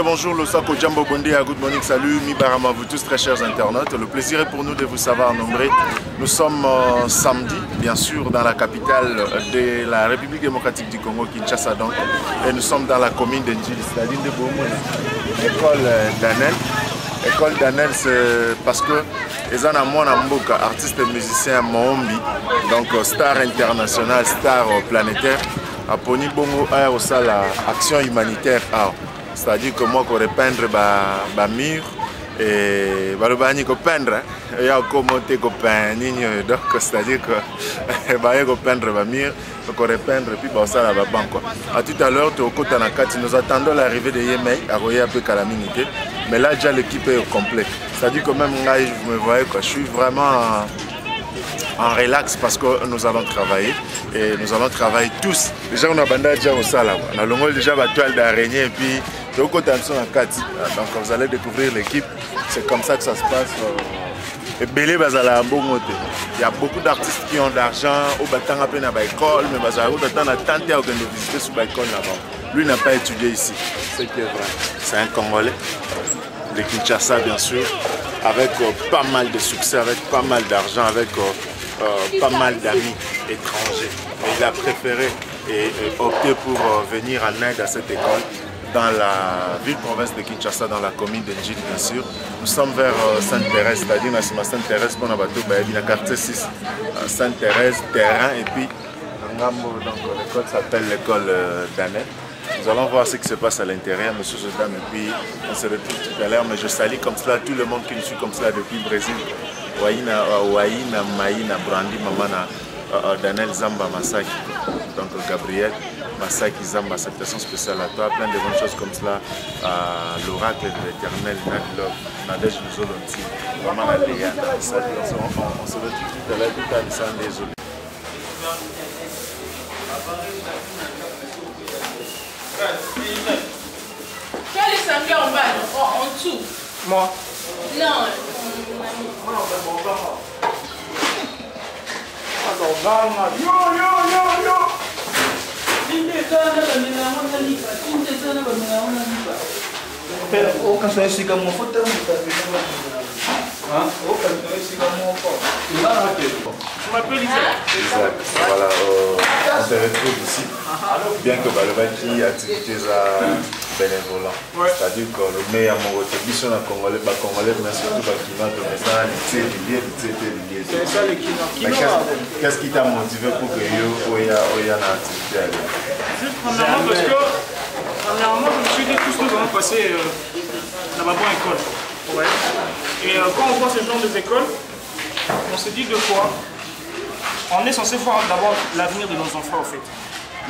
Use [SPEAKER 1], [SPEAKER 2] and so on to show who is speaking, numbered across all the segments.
[SPEAKER 1] Bonjour, Losako Djambo Bondia, good morning, salut, Mibarama, vous tous très chers internautes. Le plaisir est pour nous de vous savoir nombreux. Nous sommes samedi, bien sûr, dans la capitale de la République démocratique du Congo, Kinshasa donc. Et nous sommes dans la commune de Ndjili, c'est-à-dire de Bomouna, école d'Anel. École d'Anel, c'est parce que les Mboka, artiste et musicien Mohombi, donc star international, star planétaire, a poni bongo au salle action humanitaire. C'est-à-dire que moi, je vais peindre les murs et je vais peindre. Il y a monter donc c'est-à-dire que je vais peindre les murs, je vais peindre et puis ça la banque. À tout à l'heure, nous attendons l'arrivée de Yemei à Roya Pekalamité. Mais là, déjà l'équipe est au complet. C'est-à-dire que même là, vous me voyez, je suis vraiment en relax parce que nous allons travailler et nous allons travailler tous. Déjà, on a bandé déjà au salon. On a déjà la toile d'araignée et puis donc vous allez découvrir l'équipe. C'est comme ça que ça se passe. Et Belé Bazala Mbongote. Il y a beaucoup d'artistes qui ont de l'argent au bâtiment à peine à l'école, mais Bazala a tenté de visiter sur l'école là-bas. Lui n'a pas étudié ici. C'est qui est vrai. C'est un Congolais de Kinshasa bien sûr, avec pas mal de succès, avec pas mal d'argent, avec pas mal d'amis étrangers. Mais il a préféré et opté pour venir en aide à cette école dans la ville-province de Kinshasa, dans la commune de Ndjili bien sûr. Nous sommes vers Sainte-Thérèse, c'est-à-dire Sainte-Thérèse pour la quartier 6, Sainte-Thérèse, terrain et puis l'école s'appelle l'école d'Anel. Nous allons voir ce qui se passe à l'intérieur, monsieur Jodam, et puis on se retrouve tout à l'heure. Mais je salue comme cela tout le monde qui nous suit comme cela depuis le Brésil. Waïna, Maïna, Brandi, Mamana, Daniel Zamba, Masaki, donc Gabriel, Masaki Zamba, salutations spéciales à toi, plein de bonnes choses comme cela. L'oracle de l'éternel, Nadège Luzolonti, Maman Léa, on se retrouve tout à l'heure, tout à l'heure, désolé.
[SPEAKER 2] Tu as les sangliers en bas, en dessous.
[SPEAKER 3] Moi?
[SPEAKER 2] Non.
[SPEAKER 1] Voilà, on se retrouve ici, bien que le activités bénévoles. C'est-à-dire que le meilleur motivation à Congolais, mais surtout
[SPEAKER 3] c'est ça le Kino.
[SPEAKER 1] Qu'est-ce qui t'a motivé pour que tu aies une activité?
[SPEAKER 3] Juste premièrement parce que premièrement je me suis dit tous nous allons passer dans ma bonne école. Ouais. Et quand on voit ce genre d'école, on se dit deux fois, on est censé voir d'abord l'avenir de nos enfants en fait.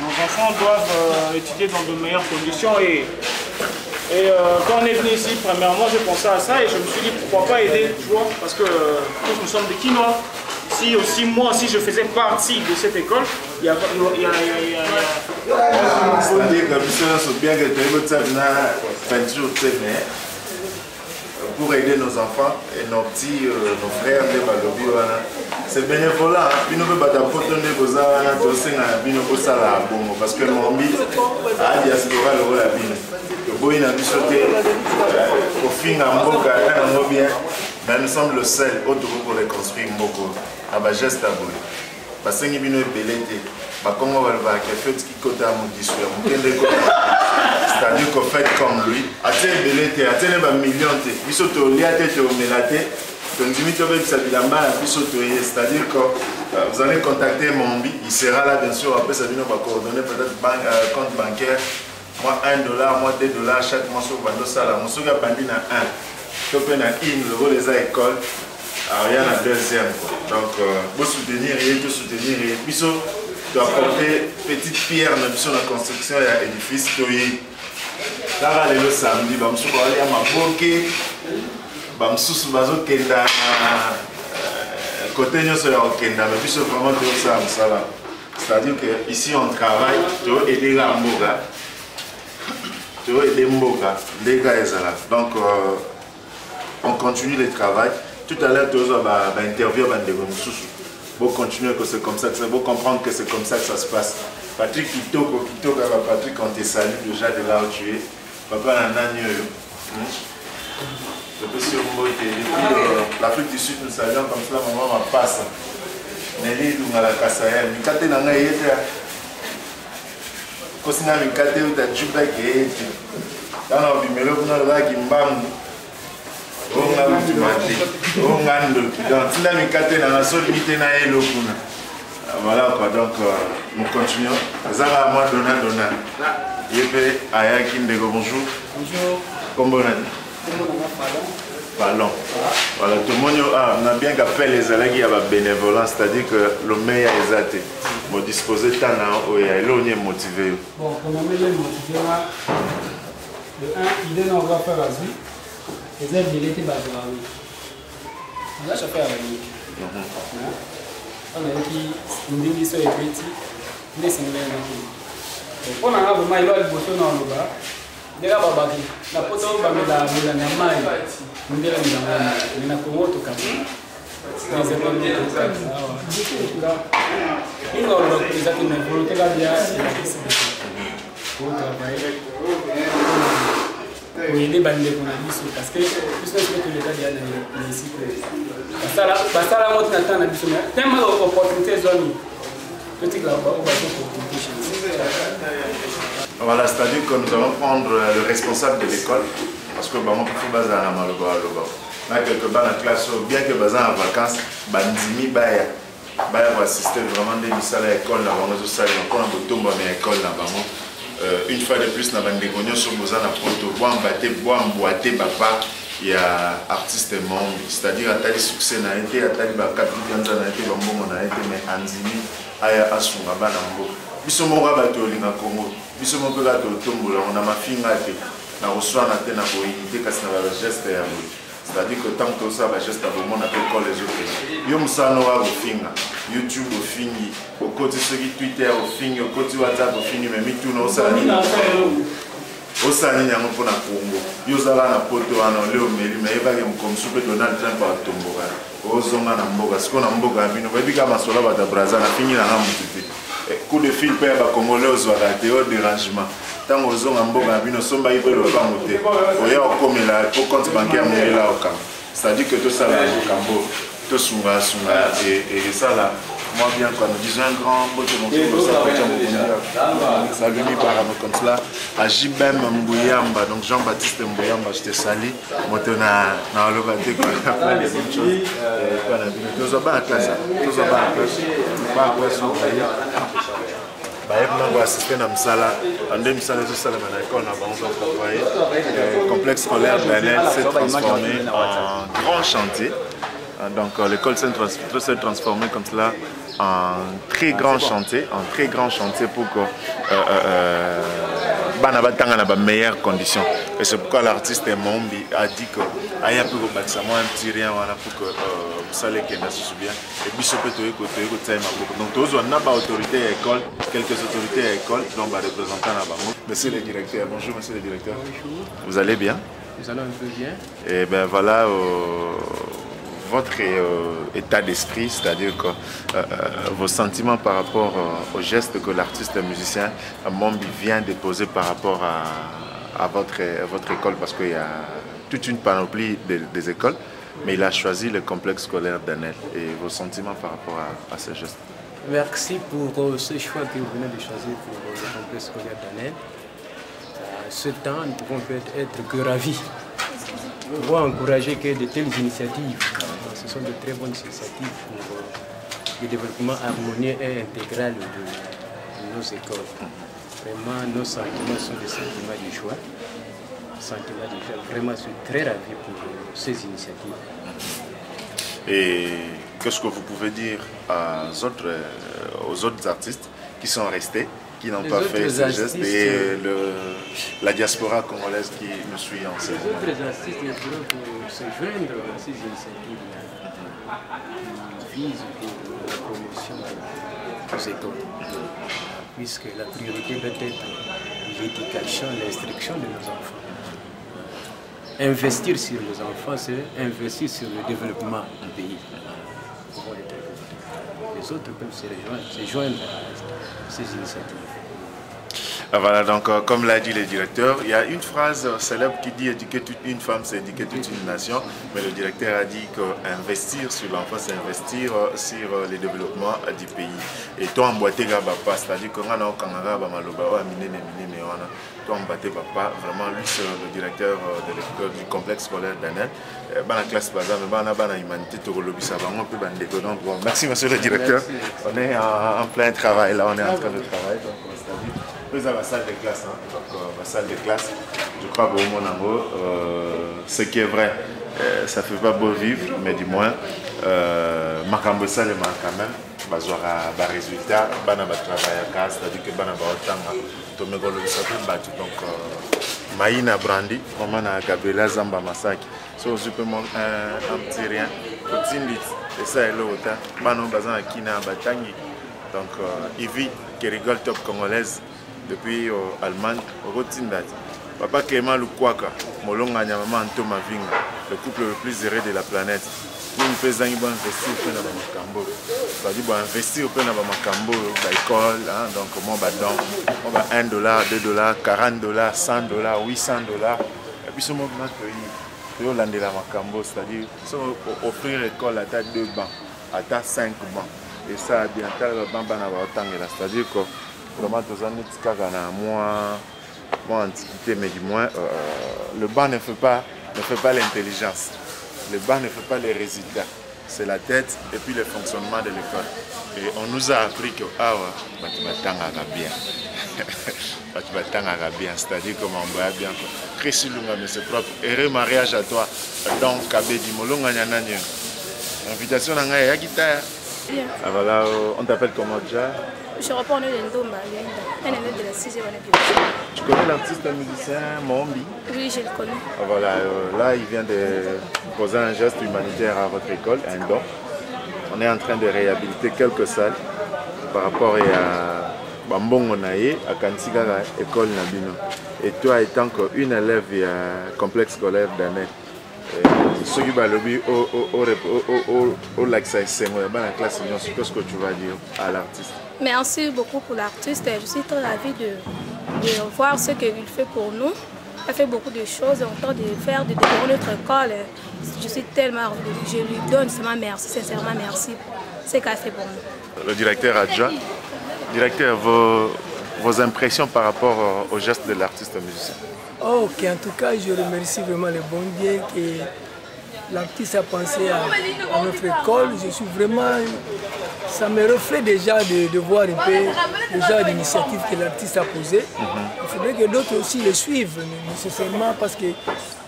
[SPEAKER 3] Nos enfants doivent étudier dans de meilleures conditions et quand on est venu ici, premièrement j'ai pensé à ça et je me suis dit pourquoi pas aider, tu vois, parce que tous nous sommes des Kinois. Si aussi moi aussi je faisais partie de cette école, il y a
[SPEAKER 1] c'est-à-dire que c'est bien que tu aies peinture, pour aider nos enfants et nos petits, nos frères, c'est bénévolat. Puis nous pouvons parce que mon but, c'est diaspora le la bine. Le boy n'a pas sauté, au fin d'un beau bien. Mais nous sommes le seul autre pour reconstruire Mboko. À bas geste à boule. Parce que nous avons belleté. Comment on va le voir qui fait ce qui côté à mon discours. C'est-à-dire qu'on fait comme lui. Atteindre belleté, atteindre un million. Puis surtout, il y a tête au mélaté. C'est-à-dire que vous allez contacter Mombi, il sera là bien sûr, après ça va coordonner peut-être compte bancaire, moi $1, moi $2 chaque mois sur Bando Sala, mon soga bandi na 1, tu peux na 1, le les écoles, il y a un deuxième. Donc, vous soutenir et tout soutenir et puis tu dois apporter petite pierre dans la construction et l'édifice. Là, le samedi, je suis allé à ma boque. Bamsusu bazo kenda côté nyonso ya okenda mais biso vraiment tout ça msala. C'est-à-dire que ici on travaille to aider la mboga. To aider mboga les gars ezala. Donc on continue le travail. Tout à l'heure tu vas interviewer bandeko msusu. Bon continuer que c'est comme ça, c'est bon comprendre que c'est comme ça que ça se passe. Patrick Kitoko Patrick on te salue déjà de là où tu es. Papa nanani depuis l'Afrique du Sud, nous saluons comme cela, maman ma passe. Nelly Dungala Kasaya, Mikate Nanga Yeta. Kosina Mikate ou ta Juba Gate. Dans le bimelo, vous n'avez pas Gimbam. On a vu du matin. On a vu. Donc, si la Mikate n'a pas limité na Elo. Voilà quoi, donc nous continuons. Zara moi Dona. Yepe Ayaki Ndego, bonjour.
[SPEAKER 4] Bonjour.
[SPEAKER 1] Comment on a dit? Ballon. Voilà, tout le monde a bien appelé les alliés qui ont bénévolence, c'est-à-dire que le meilleur est athée. Vous disposez de temps, où il y a l'on motivé.
[SPEAKER 4] Bon, pour nous motiver, le 1, l'idée qu'on va faire à vie, les aides de l'été basées à lui. On a chauffé à lui. On a dit une démission est petite, mais c'est une bonne. On a vraiment il va le bosser dans le bas. Déjà babaki na poto bamela na mai ndela ndanga na kongo to kama les écoles de il va le représenter une volonté là bien pour travailler pour aider bande qu'on a dit parce que plus que les gars il y a ici ça là on attend na biso mais tellement d'opportunités zone petite là on va compétition.
[SPEAKER 1] Voilà, c'est-à-dire que nous allons prendre le responsable de l'école, parce que moi, il faut baser à Maloba. Là, quelque part, la classe, bien que baser en vacances, Bandimi Baya va assister vraiment des missions à l'école, là, on a tombe à l'école, là, une fois de plus, nous avons des gagnes sur Bozan, à Porto, boire, boiter, papa, il y a artiste monde, c'est-à-dire à tel succès, n'a été, à tel bakat, n'a été, mais Anzimi, Aya Asunga, Banambo. Biso mo rabato linga Congo biso mo pela to tombola on a ma finga te na reçoit na te na boyité kasi na ba geste ya boy c'est-à-dire que tant que ça ba geste ba mon appelle quoi les autres yo musano wa finga YouTube au fingi au côté sur Twitter au fingi au côté WhatsApp au fingi mais mi tout no ça ni osani nyango pona Congo yo zala na poto ana leo meli mais va ke comme soupe Donald Trump ba tomboka ozonga na mboga siko na mboga bino ba bika masola ba da Brazza na fingi na ngamututi coup de fil père ba congolais aux raté au dérangement tant aux hommes en boga bino somba il peut le pas monter oya okomela au compte bancaire mon là au camp c'est-à-dire que tout ça là au cambo tout sunga et ça là moi bien quand nous disons un grand mot de mon salut mi par comme cela à Jibem Mbuyamba donc Jean-Baptiste Mbuyamba je te salue moi tu na le baté quoi après les autres choses pas la vie nous avons à classe nous avons à classe pas classe on va assister à Msala en 2000 le complexe scolaire Benel s'est transformé en grand chantier. Donc l'école s'est transformée comme cela en très grand chantier pour que Banabatanga n'a pas meilleures conditions. Et c'est pourquoi l'artiste Mombi a dit que il y a plus de bâtiment un petit rien voilà pour que ça les qui se bien et puis ce peut être côté donc tous on n'a pas autorité à l'école quelques autorités à l'école donc va représenter là-bas. Monsieur le directeur, bonjour monsieur le directeur. Bonjour. Vous allez bien?
[SPEAKER 5] Nous allons un peu bien.
[SPEAKER 1] Et ben voilà votre état d'esprit, c'est-à-dire que vos sentiments par rapport au geste que l'artiste musicien Mombi vient déposer par rapport à votre école, parce qu'il y a toute une panoplie des écoles. mais il a choisi le complexe scolaire d'Anel. Et vos sentiments par rapport à ce geste?
[SPEAKER 4] Merci pour ce choix que vous venez de choisir pour le complexe scolaire d'Anel. Ce temps, nous pouvons être que ravis. Nous pouvons encourager que de telles initiatives, ce sont de très bonnes initiatives pour le développement harmonieux et intégral de nos écoles. Vraiment, nos sentiments sont des sentiments de joie. Vraiment, je suis très ravi pour ces initiatives.
[SPEAKER 1] Et qu'est-ce que vous pouvez dire aux autres artistes qui sont restés, qui n'ont pas fait ce geste, et la diaspora congolaise qui me suit en ce moment?
[SPEAKER 4] Les autres artistes pourront se joindre à ces initiatives qui visent la promotion des écoles, puisque la priorité doit être l'éducation, l'instruction de nos enfants. Investir sur les enfants, c'est investir sur le développement du pays. Les autres peuvent se joindre à ces initiatives.
[SPEAKER 1] Voilà, donc comme l'a dit le directeur, il y a une phrase célèbre qui dit éduquer toute une femme, c'est éduquer toute une nation. Mais le directeur a dit qu'investir sur l'enfant, c'est investir sur le développement du pays. Et toi, emboîter papa, c'est-à-dire qu'on a toi, emboîter papa, vraiment, lui, c'est le directeur de l'école du complexe scolaire d'Anel. Dans la classe, par exemple, merci, monsieur le directeur. Merci. On est en plein travail, là, on est en train de travailler. Nous avons la salle de classe, hein. Donc la salle de classe, je crois que ce qui est vrai, ça ne fait pas beau vivre, mais du moins, Makambo ça le quand même, un résultat, c'est-à-dire que donc Maïna Brandi, maman a Gabriela Zamba Masaki, so je peux montrer un petit rien, et ça est l'autre, Manon Bazan Akina Batangi, donc il vit qui rigole top congolaise. Depuis Allemagne, Papa Clément Lukwaka, Molonga Nyamama Antoma Vinga, le couple le plus heureux de la planète. Nous faisons investir au Pena Bamakambo. C'est-à-dire investir au Pena Bamakambo, l'école, donc moi, on va $1, $2, $40, $100, $800. Et puis ce moment que on de la Makambo, c'est-à-dire offrir l'école à 2 bancs, à 5 bancs. Et ça, bien le banc, c'est-à-dire que vraiment, moi antiquité, mais du moins, le banc ne fait pas l'intelligence. Le banc ne fait pas les résultats. C'est la tête et puis le fonctionnement de l'école. Et on nous a appris que bien. C'est-à-dire comment on va bien. Christy Lunga, mais c'est propre. Heureux mariage à toi. Donc, Kabedi Molonga Nyananyo. Invitation à la guitare. Ah voilà, on t'appelle comment déjà?
[SPEAKER 5] Je reprends le Ndomba, un élève de la 6e année.
[SPEAKER 1] Tu connais l'artiste musicien Mombi?
[SPEAKER 5] Oui, je le connais.
[SPEAKER 1] Ah voilà, là il vient de poser un geste humanitaire à votre école, un don. On est en train de réhabiliter quelques salles par rapport à Bambongo Naye, à Kantiga, école Nabino. Et toi étant qu'une élève du complexe scolaire d'Anel, ce qui va le au lac Saïseng, dans la classe, qu'est-ce que tu vas dire à l'artiste?
[SPEAKER 5] Merci beaucoup pour l'artiste. Je suis très ravie de voir ce qu'il fait pour nous. Il fait beaucoup de choses en train de faire, de décorer notre école. Je suis tellement ravie. Je lui donne seulement merci, sincèrement merci pour ce qu'il a fait pour nous.
[SPEAKER 1] Le directeur adjoint, directeur, vos impressions par rapport au geste de l'artiste musicien?
[SPEAKER 6] Ok, en tout cas, je remercie vraiment le bon Dieu que l'artiste a pensé à notre école. Je suis vraiment... Ça me reflète déjà de voir un peu le genre d'initiative que l'artiste a posé. Il faudrait que d'autres aussi le suivent, nécessairement, parce que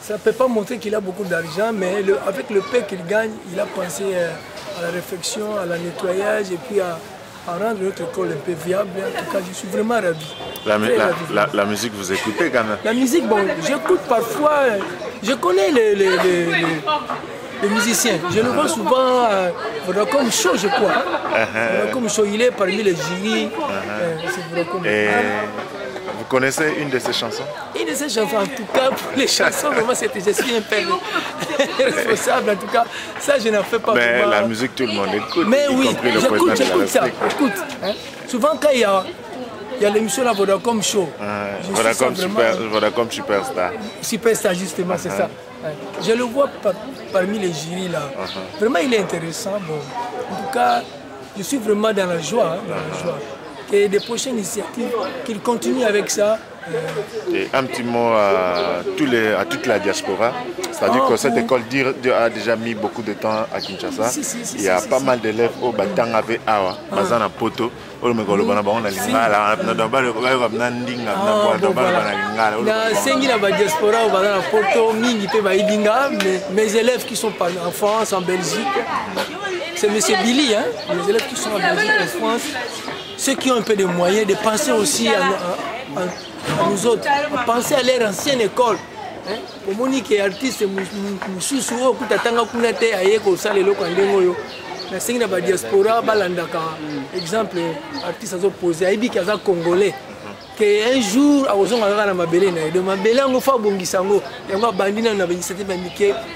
[SPEAKER 6] ça ne peut pas montrer qu'il a beaucoup d'argent, mais avec le peu qu'il gagne, il a pensé à la réflexion, à la nettoyage et puis à rendre notre école un peu viable. En tout cas, je suis vraiment ravi.
[SPEAKER 1] La musique, vous écoutez quand même?
[SPEAKER 6] La musique, bon, j'écoute parfois, je connais les musiciens. Je le vois souvent comme show, je crois. Comme show, il est parmi les jurys.
[SPEAKER 1] Vous connaissez une de ses chansons?
[SPEAKER 6] Une de ses chansons, en tout cas, pour les chansons, vraiment, je suis un peu responsable. En tout cas, ça, je n'en fais pas.
[SPEAKER 1] Mais
[SPEAKER 6] vraiment.
[SPEAKER 1] La musique, tout le monde écoute.
[SPEAKER 6] Mais oui, j'écoute ça. Écoute, hein. Souvent, quand il y a l'émission là, Vodacom Show.
[SPEAKER 1] Vodacom Superstar.
[SPEAKER 6] Superstar, justement, c'est ça. Je le vois parmi les jurys là. Vraiment, il est intéressant. Bon, en tout cas, je suis vraiment dans la joie. Et des prochaines initiatives, qu'il continue avec ça.
[SPEAKER 1] Et un petit mot à toute la diaspora. C'est-à-dire que cette école a déjà mis beaucoup de temps à Kinshasa. Il y a pas mal d'élèves au Batang avec Awa, Bazana Poto. C'est
[SPEAKER 6] mes élèves qui sont en France, en Belgique, c'est M. Billy, hein, les élèves qui sont en Belgique, en France, ceux qui ont un peu de moyens de penser aussi à nous autres, penser à leur ancienne école. Pour Monique et artiste, la diaspora, exemple, artiste a posé, il dit qu'il y a congolais. Un jour, on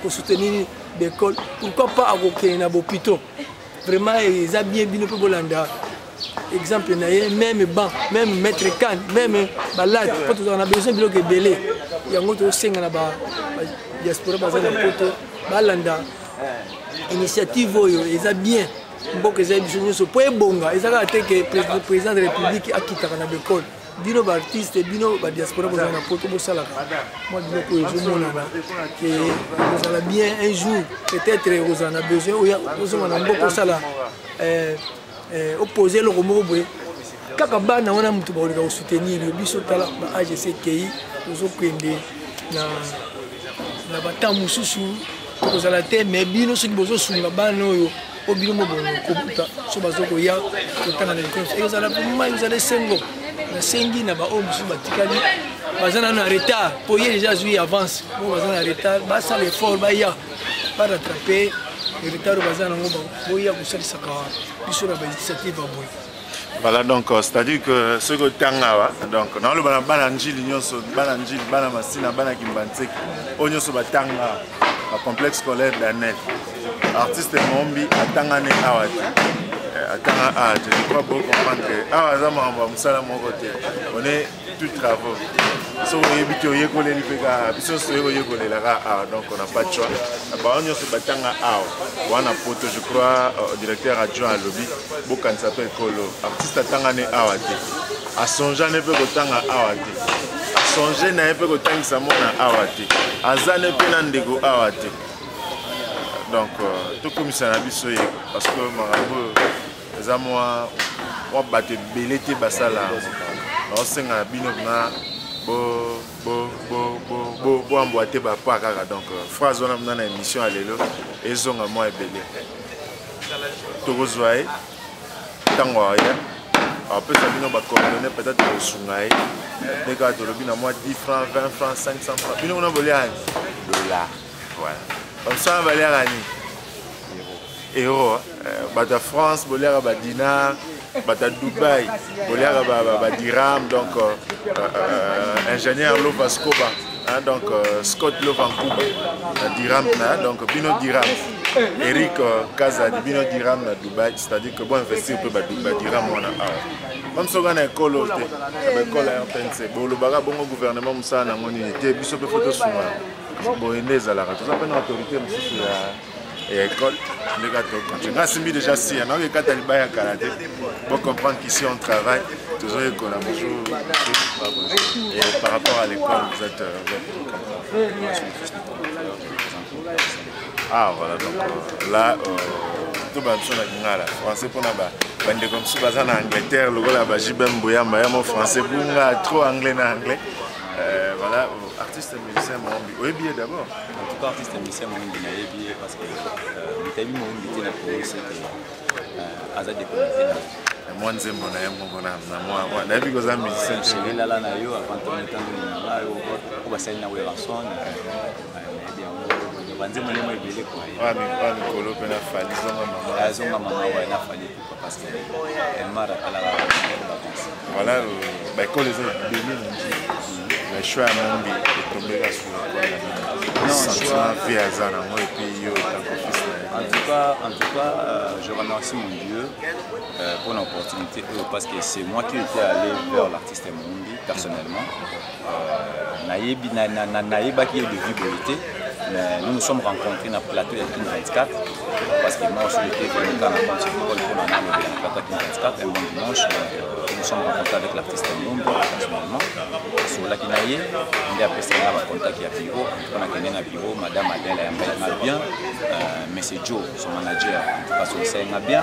[SPEAKER 6] pour soutenir l'école. Pourquoi pas à l'hôpital? Vraiment, ils ont bien vu pour l'anda. Exemple, même banc, même maître can, même balade, on a besoin de bloquer belé. Il y a un autre signe à la diaspora, balanda. Initiative, ils ont bien. Ils ont bonga. Ils ont été que le président de la République a quitté l'école. Bino artistes, bino diaspora, vous avez un pote pour ça. Moi, je dis que vous allez bien un jour, peut-être vous en avez besoin, vous en avez beaucoup ça là. Opposer le romo, quand on a soutenir le bisotala, AGCKI, nous avons na batamu susu, vous allez ter, mais bino ceux qui besoin sur la bano, au bino kobuta, sur bazoko ya, autant dans les coins, et vous allez vous allez sengo. Na sengi na ba omusu batikali bazana na retard pour y déjà jouer avance bon bazana na retard ba ça l'effort ba ya pas rattraper le retard bazana ngo ba ya kusalisa ka biso na ba initiative boy.
[SPEAKER 1] Voilà, donc c'est-à-dire que ce que tangawa donc dans le bana njili nyonso bana njili bana masina bana kimbantseki onyoso batanga un complexe scolaire d'Anet artiste Mombi atangane awati. Je crois beaucoup comprendre que on est tous travaux. Donc on n'a pas de choix. Je crois au directeur adjoint à lobby, Bokan s'appelle Kolo. Artiste Tangane Awati. À son jeune ne peut Tanga Awati. À son jeune ne peut Tanga Samona Awati. À Zane Penandego Awati. Donc tout comme ça parce que Marabo les amours on battre belete basala on senga bino na bo emboîter ba pa kaka donc phrase on a dans émission alelo ezonga moi ebele to gozoae tango ya après ça bino ba coordonner peut-être au sungai des gars de lobby na moi 10 francs 20 francs 500 francs bino on a volé $, voilà comme ça on va aller à euro bata France bolera ba dinar bata Dubaï bolera ba dirham donc ingénieur lo Vascoba donc Scott lo Vancouver dirham donc bino dirham Eric Kaza bino dirham na Dubaï, c'est-à-dire que bon investir peu ba dirham on a comme ça on a école te ba école RTNC bolo baga bongo gouvernement musa na ngoni te biso pe photo suma bo endeza la tout ça pe na autorité musu ya et école, les gars, grâce à déjà si, on a eu quatre talibans à karaté pour comprendre qu'ici on travaille, toujours et par rapport à l'école, vous êtes ah voilà, donc là, tout va bien là, français pour là-bas, bande comme ça, en Angleterre, le gars là-bas, j'aime bien, mon français, trop anglais na anglais. Voilà, artiste musicien Mombi. Oui, bien d'abord.
[SPEAKER 7] En tout cas, artiste musicien Mombi, bien parce que l'Italie Mombi était la police, Azad de Comité.
[SPEAKER 1] Moi, je suis musicien. Je suis musicien.
[SPEAKER 7] Je suis là, avant de on va salir na Weranson. Banze mwana mwe bele kwa hiyo.
[SPEAKER 1] Ni kolo pena fali zonga mama.
[SPEAKER 7] Zonga mama wa na fali parce que elle m'a rappelé la vacances.
[SPEAKER 1] Voilà, bah quand les autres bénis nous dit le choix à Mombi est tombé là sur la sentiment via Zana moi et puis yo tant que fils.
[SPEAKER 7] En tout cas, je remercie mon Dieu pour l'opportunité parce que c'est moi qui étais allé vers l'artiste Mombi personnellement. Naïba qui est de vibrité. Mais nous nous sommes rencontrés dans le plateau de King 24 parce que moi aussi j'étais venu dans la petite école pour le plateau King 24 un bon dimanche. Nous nous sommes rencontrés avec l'artiste Mumbi personnellement. Sur la Kinaye, on a appelé ça un contact à bureau. On a gagné un bureau, Madame Adèle a bien, mais c'est Joe, son manager, en tout cas son sein a bien.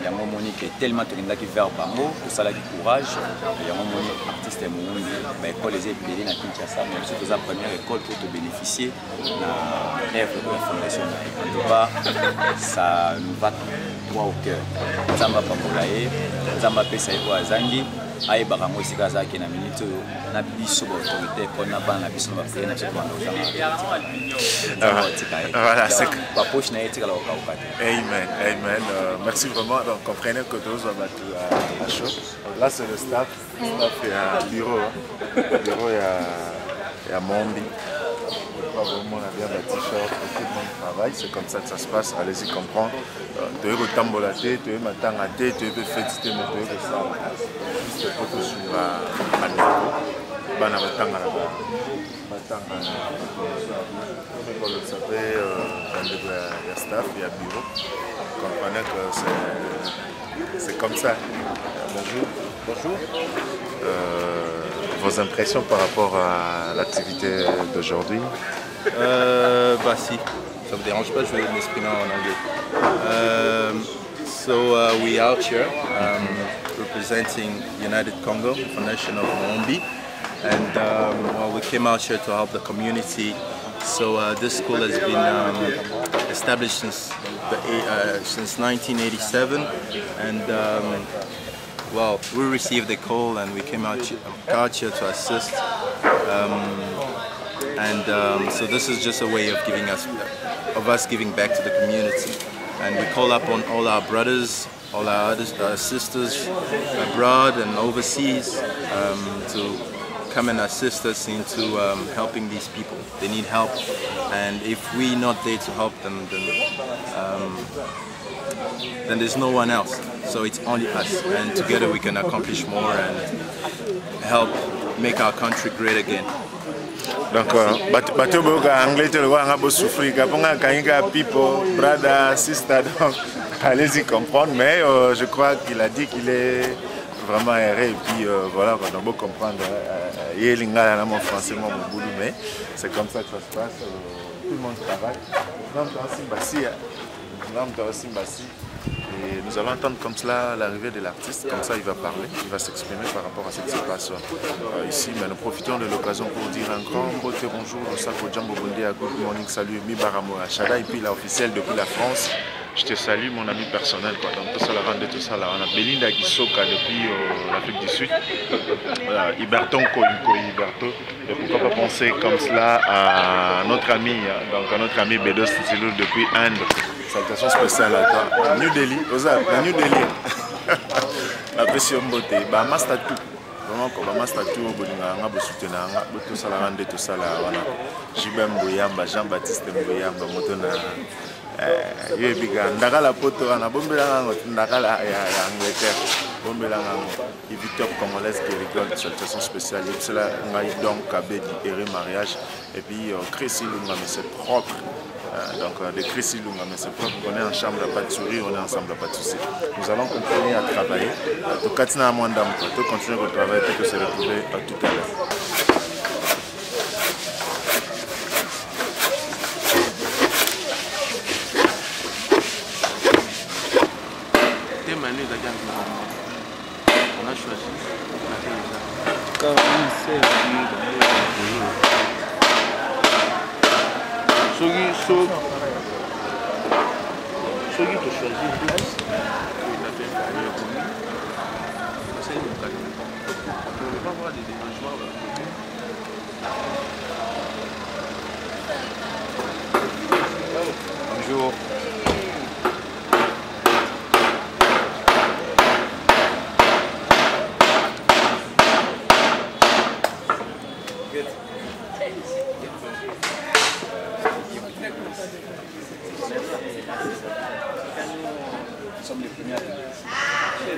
[SPEAKER 7] Il y a mon Monique qui est tellement tourné qui vers Bango, pour ça là du courage. Il y a mon Monique artiste Mumbi, mais l'école les épilés dans Kinshasa, mais c'est la première école pour te bénéficier de l'œuvre de la fondation. En tout cas, ça nous va droit au cœur. Zamba Papolaye, Zamba Pesaïbo Azangi, Aïe Barango Sikazaki, na minute, na biso autorité, qu'on a ban, na biso na prière, na biso
[SPEAKER 1] voilà, c'est
[SPEAKER 7] Amen,
[SPEAKER 1] amen. Merci vraiment. Donc, comprenez que tous ont battu à chaud. Là, c'est le staff. Le staff est à bureau. Le bureau est à Mombi. Vraiment, on a bien la t-shirt, tout le monde travaille. C'est comme ça que ça se passe. Allez-y comprendre. Tu veux tambolater, tu veux matangater, tu veux faire tu veux ça. C'est pour tout sur la niveau. Bana batanga là-bas. Comme vous savez, il y a staff, il y a bureau. Vous comprenez que c'est comme ça. Bonjour. Bonjour. Vos impressions par rapport à l'activité d'aujourd'hui?
[SPEAKER 8] Bah si, ça me dérange pas, je vais m'exprimer en anglais. So we out here representing United Congo, Foundation of Moombi, and well, we came out here to help the community. So this school has been established since 1987, and well, we received a call and we came out here to assist. So this is just a way of us giving back to the community. And we call up on all our brothers, all our sisters abroad and overseas to come and assist us into helping these people. They need help, and if we're not there to help them, then there's no one else. So it's only us, and together we can accomplish more and help make our country great again.
[SPEAKER 1] Donc, bateau boka anglais te le voit en souffrir, kaponga kainga people, brother, sister, donc allez-y comprendre. Mais je crois qu'il a dit qu'il est vraiment erré et puis voilà, on doit comprendre. Il y a mon français, mon boulot, mais c'est comme ça que ça se passe. Tout le monde travaille. Et nous allons entendre comme cela l'arrivée de l'artiste, comme ça il va parler, il va s'exprimer par rapport à ce qui se passe ici. Mais nous profitons de l'occasion pour dire un grand beauté bonjour, Osako Djambo Bondia, good morning, salut, Mi Baramo Achada, et puis l'officiel depuis la France. Je te salue mon ami personnel, quoi. Donc tout ça la rende, tout ça là. On a Belinda Gisoka depuis l'Afrique du Sud, Iberton Koyiko Iberto. Et pourquoi pas penser comme cela à notre ami, donc à notre ami Bedos Tsilou depuis Inde. Salutation spéciale à toi. New Delhi, New Delhi. La pression beauté, bah master tout. Vraiment comme master tout au bolinga, on a soutenir, on a tout ça la rende, tout ça là. Voilà. Jibem Bouyamba, Jean-Baptiste Bouyamba, Motona. Yebiga ndakala poto ana bombela ndakala ya Angleterre bombela ngo Victor Congolaise qui rigole salutation spéciale cela ngai donc Kabedi Eri mariage et puis Chris Lunga mais c'est propre donc de Chris Lunga mais c'est propre, on est en chambre pas de sourire, on est ensemble pas de soucis. Nous allons continuer à travailler to katina mwandam to continuer à travailler pour se retrouver tout à l'heure.
[SPEAKER 8] On a choisi. Bonjour.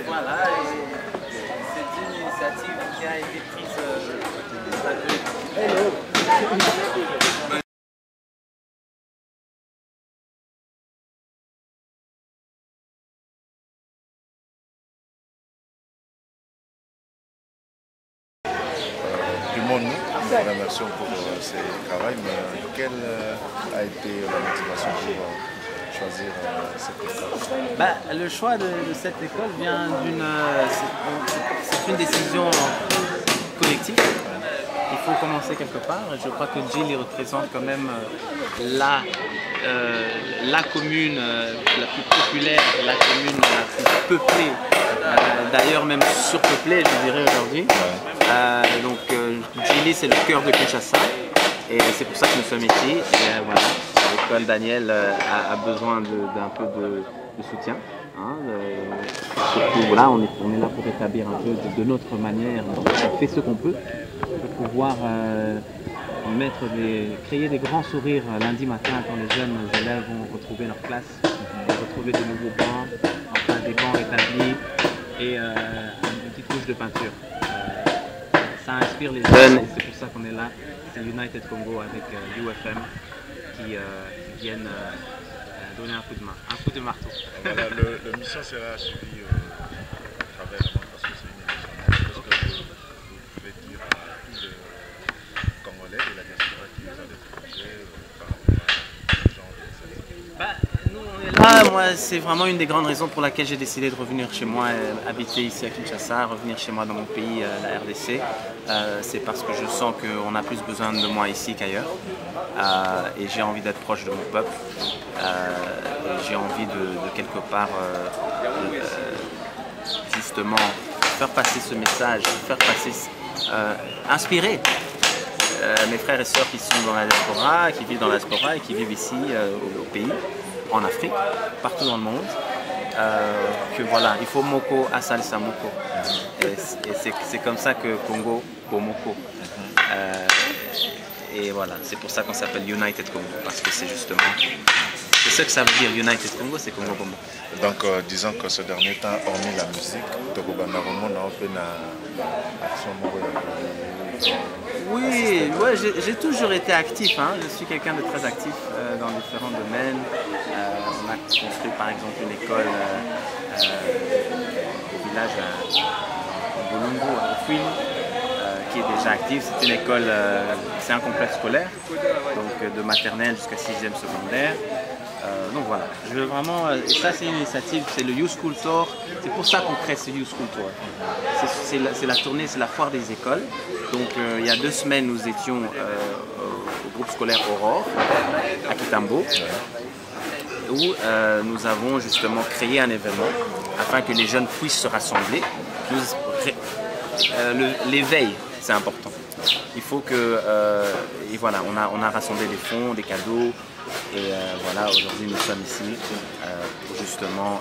[SPEAKER 9] Voilà, c'est une initiative qui a été prise par
[SPEAKER 1] nous vous remercions pour ce travail, mais quelle a été la motivation pour choisir cette école?
[SPEAKER 9] Le choix de cette école vient d'une... c'est une décision collective. Il faut commencer quelque part. Je crois que Djily représente quand même la commune la plus populaire, la commune la plus peuplée, d'ailleurs même surpeuplée, je dirais aujourd'hui. Donc Djily, c'est le cœur de Kinshasa et c'est pour ça que nous sommes ici. Et, voilà, l'école Daniel a besoin d'un peu de soutien. Hein, surtout voilà, on est là pour établir un peu de notre manière, on fait ce qu'on peut pour pouvoir créer des grands sourires lundi matin quand les jeunes élèves vont retrouver leur classe, retrouver de nouveaux bancs, enfin des bancs rétablis et une petite couche de peinture. Ça inspire les jeunes et c'est pour ça qu'on est là. C'est United Congo avec UFM qui viennent donner un coup de main, un coup de marteau.
[SPEAKER 1] Voilà, la mission sera suivie à travers le monde parce que c'est une émission. Est-ce que vous pouvez dire à tous les Congolais de la diaspora qui nous ont découvert par rapport à ce genre d'initiative?
[SPEAKER 9] Nous on est là, moi c'est vraiment une des grandes raisons pour laquelle j'ai décidé de revenir chez moi, habiter ici à Kinshasa, revenir chez moi dans mon pays, la RDC. C'est parce que je sens qu'on a plus besoin de moi ici qu'ailleurs. Et j'ai envie d'être proche de mon peuple. J'ai envie de quelque part justement faire passer ce message, faire passer, inspirer mes frères et sœurs qui sont dans la diaspora, qui vivent dans la diaspora et qui vivent ici au pays, en Afrique, partout dans le monde. Que voilà, il faut Moko Asalisa Moko. Et c'est comme ça que Congo Bomoko. Et voilà, c'est pour ça qu'on s'appelle United Congo, parce que c'est justement, c'est ce que ça veut dire United Congo, c'est Congo Bomoko.
[SPEAKER 1] Donc disons que ce dernier temps, hormis la musique,
[SPEAKER 9] oui, ouais, j'ai toujours été actif, hein. Je suis quelqu'un de très actif dans différents domaines. On a construit par exemple une école au village à Bolongo, à Fouine, qui est déjà active. C'est une école, c'est un complexe scolaire, donc de maternelle jusqu'à 6e secondaire. Donc voilà, je veux vraiment, et ça c'est une initiative, c'est le Youth School Tour, c'est pour ça qu'on crée ce Youth School Tour. C'est la tournée, c'est la foire des écoles. Donc il y a 2 semaines, nous étions au groupe scolaire Aurore, à Kitambo, où nous avons justement créé un événement afin que les jeunes puissent se rassembler. L'éveil, c'est important. Il faut que, et voilà, on a rassemblé des fonds, des cadeaux, et voilà, aujourd'hui nous sommes ici pour justement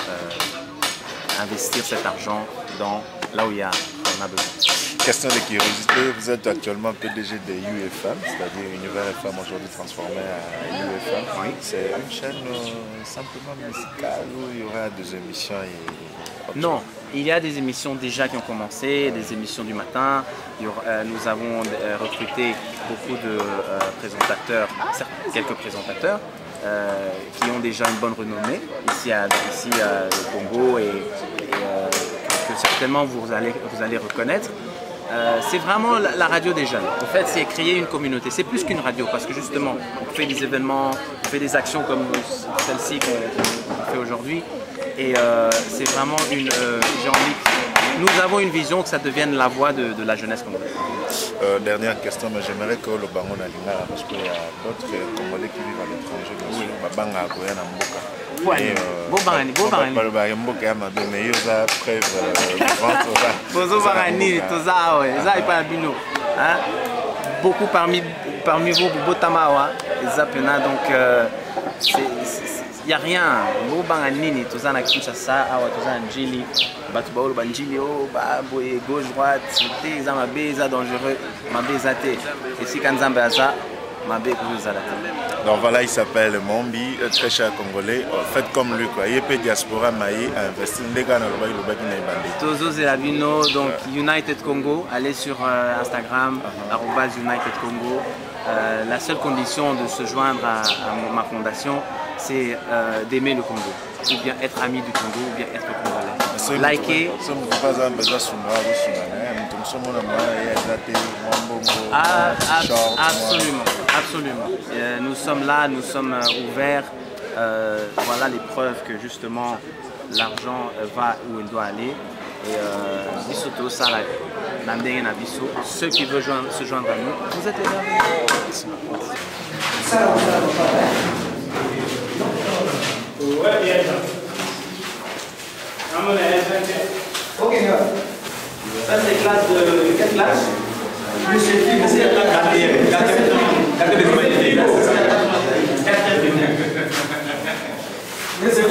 [SPEAKER 9] investir cet argent dans là où on a besoin.
[SPEAKER 1] Question de curiosité, vous êtes actuellement PDG de UFM, c'est-à-dire Univers FM aujourd'hui transformé à UFM.
[SPEAKER 9] Oui.
[SPEAKER 1] C'est une chaîne simplement musicale où il y aura des émissions et...
[SPEAKER 9] Non, il y a des émissions déjà qui ont commencé, des émissions du matin. Nous avons recruté beaucoup de présentateurs, quelques présentateurs qui ont déjà une bonne renommée ici au Congo et que certainement vous allez reconnaître. C'est vraiment la radio des jeunes. En fait, c'est créer une communauté. C'est plus qu'une radio parce que justement, on fait des événements, on fait des actions comme celle-ci qu'on fait aujourd'hui. Et c'est vraiment j'ai envie. Nous avons une vision que ça devienne la voix de la jeunesse congolaise.
[SPEAKER 1] Dernière question, mais j'aimerais que le Bango Nalingala, parce qu'il y a d'autres Congolais qui vivent à l'étranger, bien sûr, Babanga Akoya Namboka.
[SPEAKER 9] Beaucoup parmi vous, Botamawa, donc il n'y a rien. Gauche, droite, c'est dangereux. Et si
[SPEAKER 1] donc voilà, il s'appelle Mombi, très cher Congolais. Faites comme lui, quoi. Il peut diaspora maï investir.
[SPEAKER 9] Donc United Congo, allez sur Instagram, @United Congo. La seule condition de se joindre à ma fondation, c'est d'aimer le Congo, ou bien être ami du Congo, ou bien être congolais. Likez. Absolument, absolument. Nous sommes là, nous sommes ouverts. Voilà les preuves que justement l'argent va où il doit aller. Et ceux qui veulent se joindre à nous, vous êtes les bienvenus.
[SPEAKER 10] Ça c'est classe de quelle classe? C'est la quatrième. La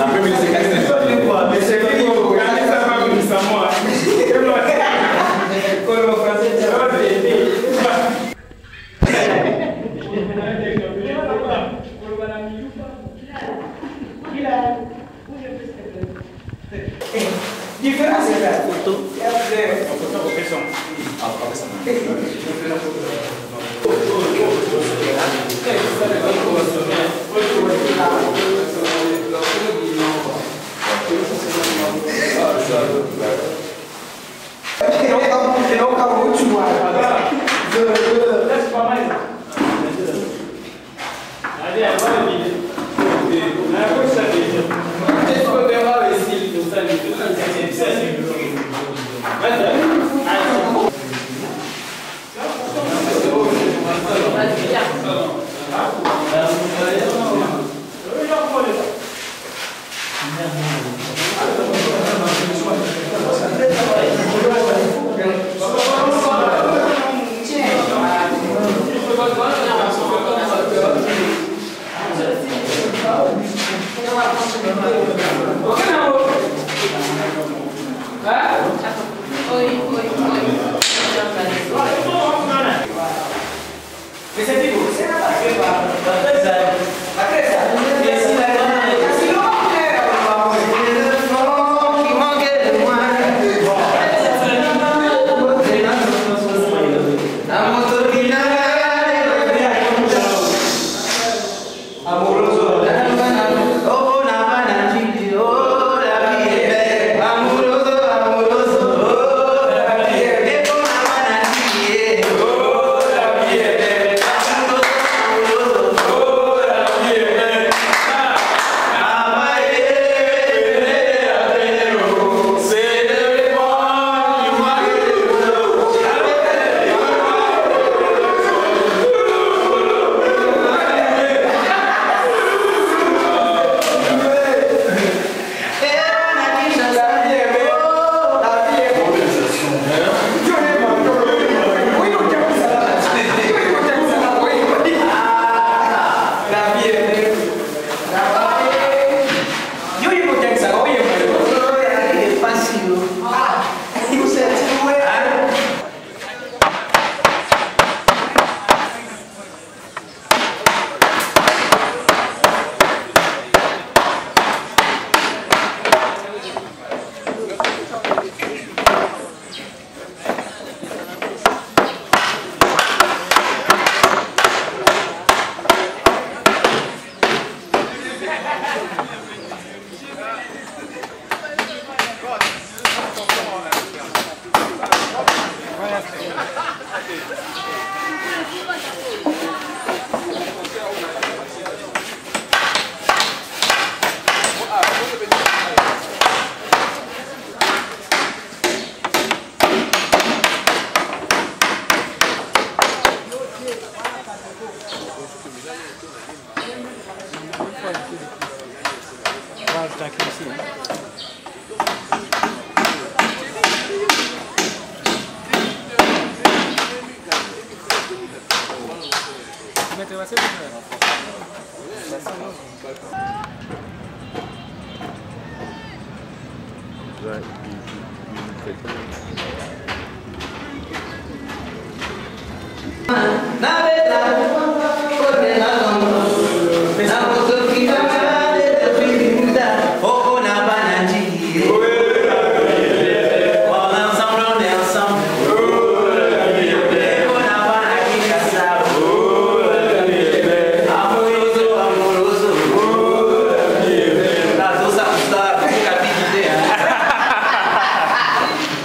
[SPEAKER 10] première c'est différence c'est la photo.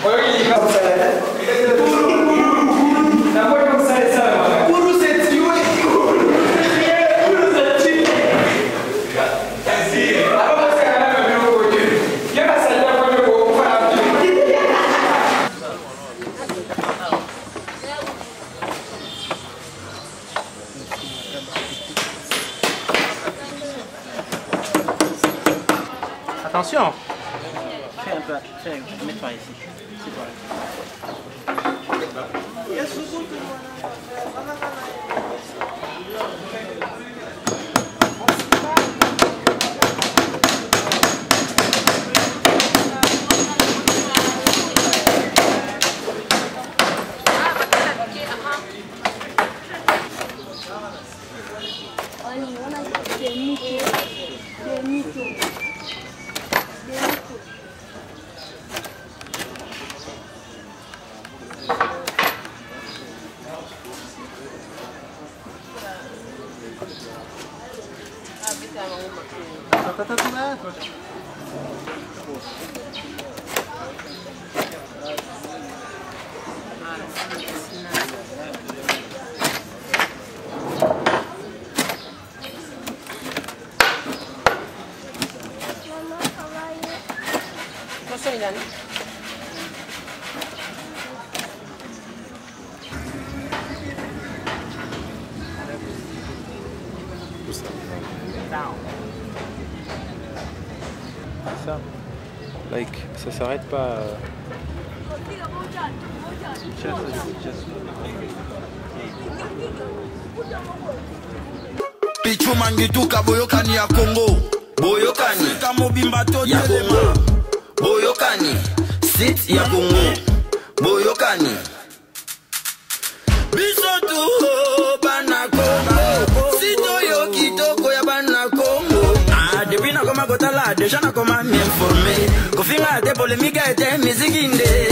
[SPEAKER 10] Oye,
[SPEAKER 3] Attention.
[SPEAKER 9] Fais un peu, mets-toi ici. C'est toi.
[SPEAKER 8] Ça, like, ça s'arrête pas.
[SPEAKER 11] Pichu mangituka boyokani ya Congo, boyokani kamobimba to ya Congo, boyokani sit ya Congo, boyokani bisotu bana Congo, sito yo kitoko ya bana Congo. Depuis na koma kotala, déjà na koma m'informer. Kofinga te polémique ete musique inde.